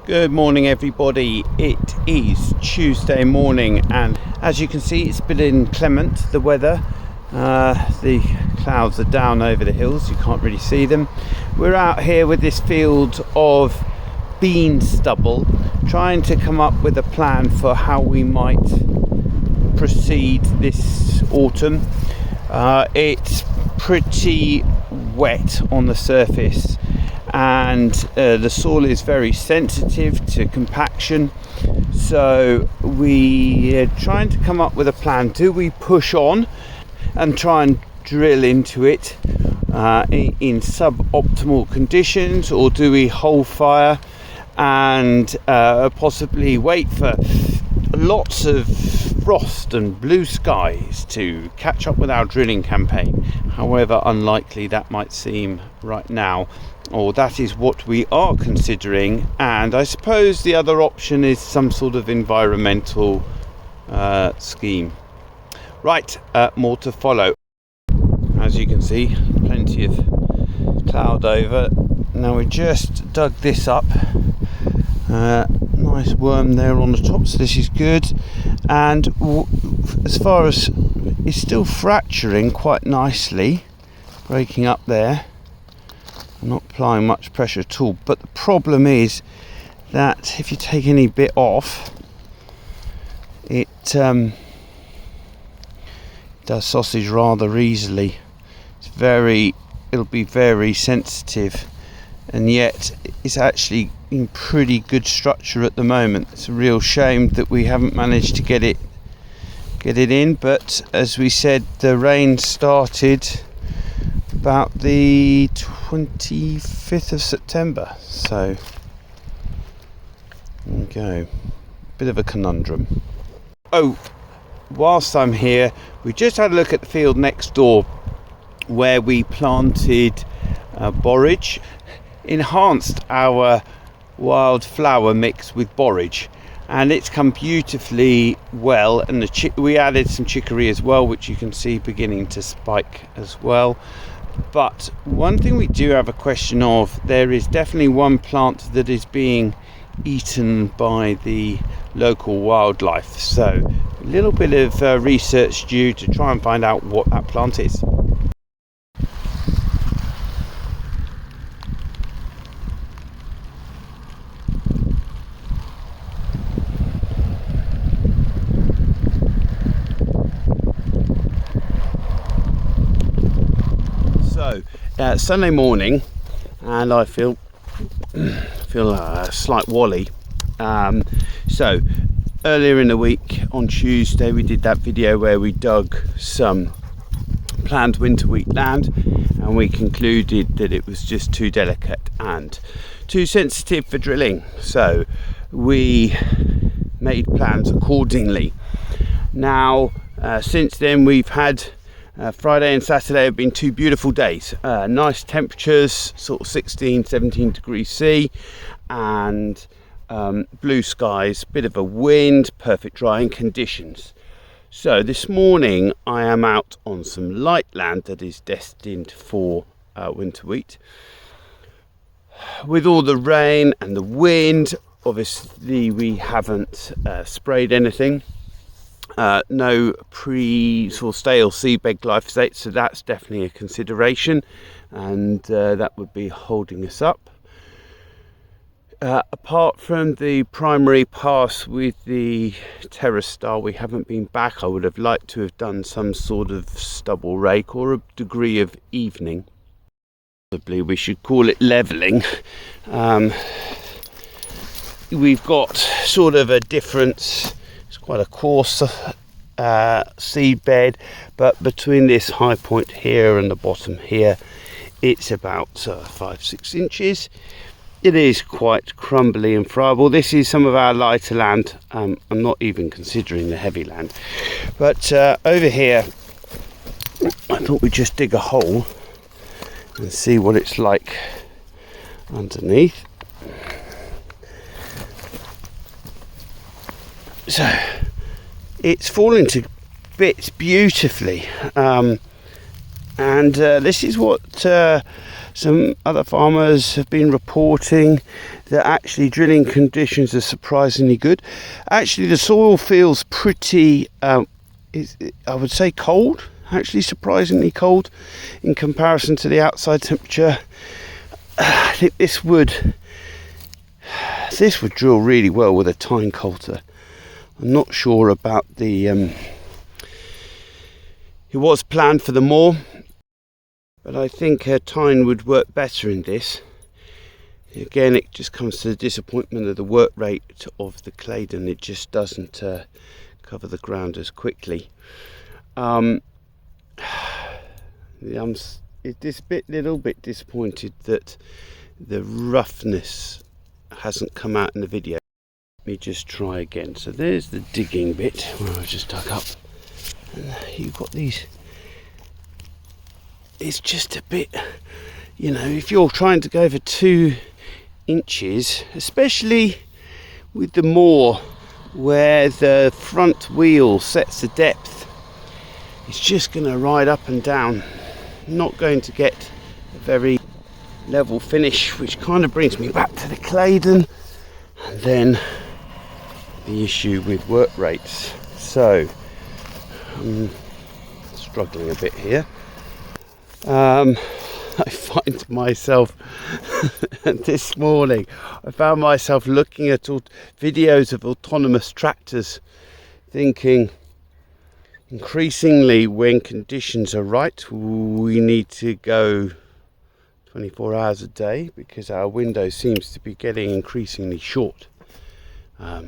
Good morning everybody, it is Tuesday morning and as you can see it's been inclement, the weather. The clouds are down over the hills, you can't really see them. We're out here with this field of bean stubble, trying to come up with a plan for how we might proceed this autumn. It's pretty wet on the surface and the soil is very sensitive to compaction, so we are trying to come up with a plan. Do we push on and try and drill into it in suboptimal conditions, or do we hold fire and possibly wait for lots of frost and blue skies to catch up with our drilling campaign? However unlikely that might seem right now, or that is what we are considering. And I suppose the other option is some sort of environmental scheme. Right, more to follow. As you can see, plenty of cloud over. Now we just dug this up. Nice worm there on the top, so this is good. And as far as it's still fracturing quite nicely, breaking up there. I'm not applying much pressure at all, but the problem is that if you take any bit off, it does sausage rather easily. It'll be very sensitive, and yet it's actually in pretty good structure at the moment. It's a real shame that we haven't managed to get it in, but as we said, the rain started about the 25th of September, so there we go. Bit of a conundrum. Oh, whilst I'm here, we just had a look at the field next door where we planted borage, enhanced our wildflower mix with borage, and it's come beautifully well. And we added some chicory as well, which you can see beginning to spike as well. But one thing we do have a question of, there is definitely one plant that is being eaten by the local wildlife, so a little bit of research due to try and find out what that plant is. So Sunday morning, and I feel a slight wally. So earlier in the week on Tuesday we did that video where we dug some planned winter wheat land, and we concluded that it was just too delicate and too sensitive for drilling, so we made plans accordingly. Now since then we've had Friday and Saturday have been two beautiful days, nice temperatures, sort of 16-17 degrees C, and blue skies, bit of a wind, perfect drying conditions. So this morning I am out on some light land that is destined for winter wheat. With all the rain and the wind, obviously we haven't sprayed anything. No or stale seedbed glyphosate, so that's definitely a consideration, and that would be holding us up. Apart from the primary pass with the Terra Star, we haven't been back. I would have liked to have done some sort of stubble rake or a degree of evening. Probably we should call it levelling. We've got sort of a difference. It's quite a coarse seed bed, but between this high point here and the bottom here, it's about 5-6 inches. It is quite crumbly and friable. This is some of our lighter land. I'm not even considering the heavy land, but over here I thought we'd just dig a hole and see what it's like underneath. So it's falling to bits beautifully, and this is what Some other farmers have been reporting that actually drilling conditions are surprisingly good. Actually, the soil feels pretty, I would say cold, actually surprisingly cold in comparison to the outside temperature. I think this would drill really well with a tine coulter. I'm not sure about the, it was planned for the moor, but I think a tine would work better in this. Again, it just comes to the disappointment of the work rate of the Claydon. It just doesn't cover the ground as quickly. I'm this little bit disappointed that the roughness hasn't come out in the video. Let me just try again. So there's the digging bit where I just dug up, and you've got these. It's just a bit, you know, if you're trying to go for 2 inches, especially with the moor where the front wheel sets the depth, it's just going to ride up and down, not going to get a very level finish, which kind of brings me back to the Claydon and then the issue with work rates. So I'm struggling a bit here. I find myself this morning, I found myself looking at videos of autonomous tractors, thinking increasingly when conditions are right, we need to go 24 hours a day because our window seems to be getting increasingly short. I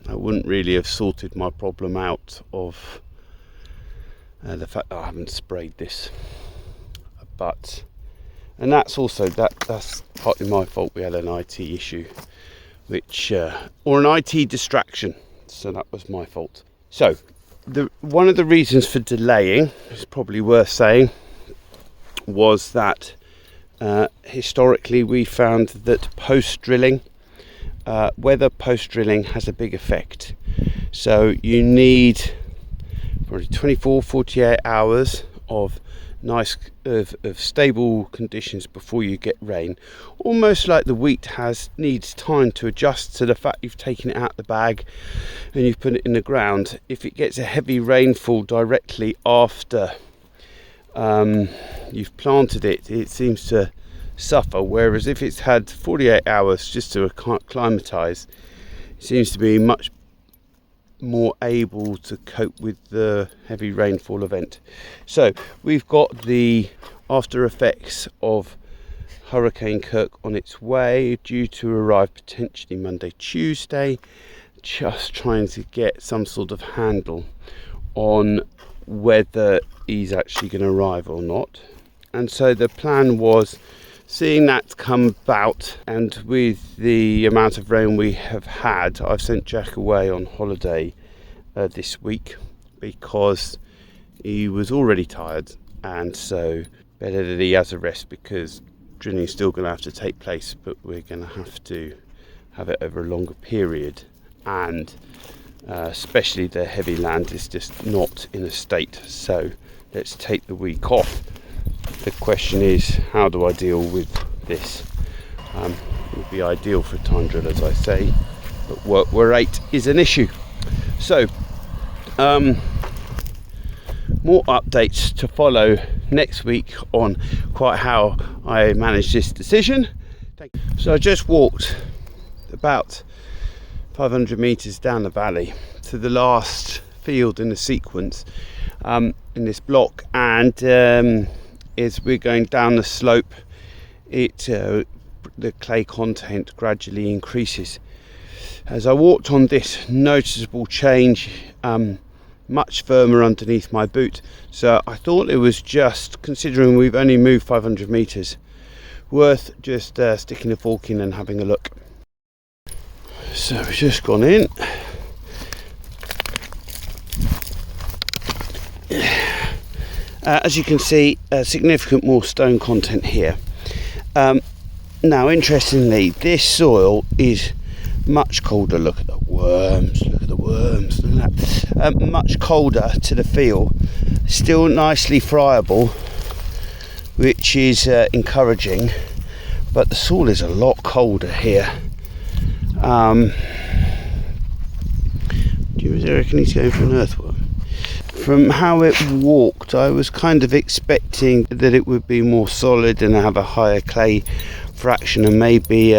wouldn't really have sorted my problem out of the fact that I haven't sprayed this. And that's also that's partly my fault. We had an IT issue, which or an IT distraction, so that was my fault. So one of the reasons for delaying, is probably worth saying, was that historically we found that post-drilling, weather post-drilling has a big effect. So you need probably 24-48 hours of stable conditions before you get rain, almost like the wheat needs time to adjust to the fact you've taken it out the bag and you've put it in the ground. If it gets a heavy rainfall directly after you've planted it, it seems to suffer, whereas if it's had 48 hours just to acclimatise, it seems to be much more able to cope with the heavy rainfall event. So we've got the after effects of Hurricane Kirk on its way, due to arrive potentially Monday, Tuesday. Just trying to get some sort of handle on whether he's actually going to arrive or not. And so the plan was, seeing that come about, and with the amount of rain we have had, I've sent Jack away on holiday this week because he was already tired, and so better that he has a rest, because drilling is still going to have to take place, but we're going to have to have it over a longer period, and especially the heavy land is just not in a state. So let's take the week off. The question is, how do I deal with this? It would be ideal for a time drill, as I say, but work rate is an issue. So more updates to follow next week on quite how I managed this decision. So I just walked about 500 meters down the valley to the last field in the sequence in this block, and as we're going down the slope, the clay content gradually increases. As I walked on this, noticeable change, much firmer underneath my boot. So I thought it was just, considering we've only moved 500 meters, worth just sticking a fork in and having a look. So we've just gone in. As you can see, significant more stone content here. Now, interestingly, this soil is much colder. Look at the worms, look at the worms, look at that. Much colder to the feel, still nicely friable, which is encouraging, but the soil is a lot colder here. Do you reckon he's going for an earthworm? From how it walked, I was kind of expecting that it would be more solid and have a higher clay fraction and maybe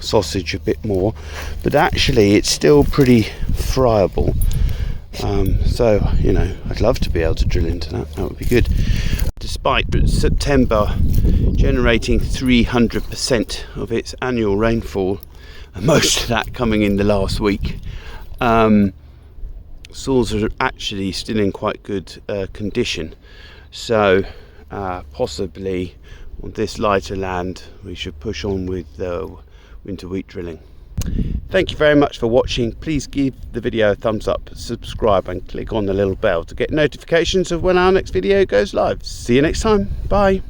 sausage a bit more, but actually it's still pretty friable. So, you know, I'd love to be able to drill into that. That would be good. Despite September generating 300% of its annual rainfall, and most of that coming in the last week, soils are actually still in quite good condition. So possibly on this lighter land we should push on with winter wheat drilling. Thank you very much for watching. Please give the video a thumbs up, subscribe and click on the little bell to get notifications of when our next video goes live. See you next time. Bye.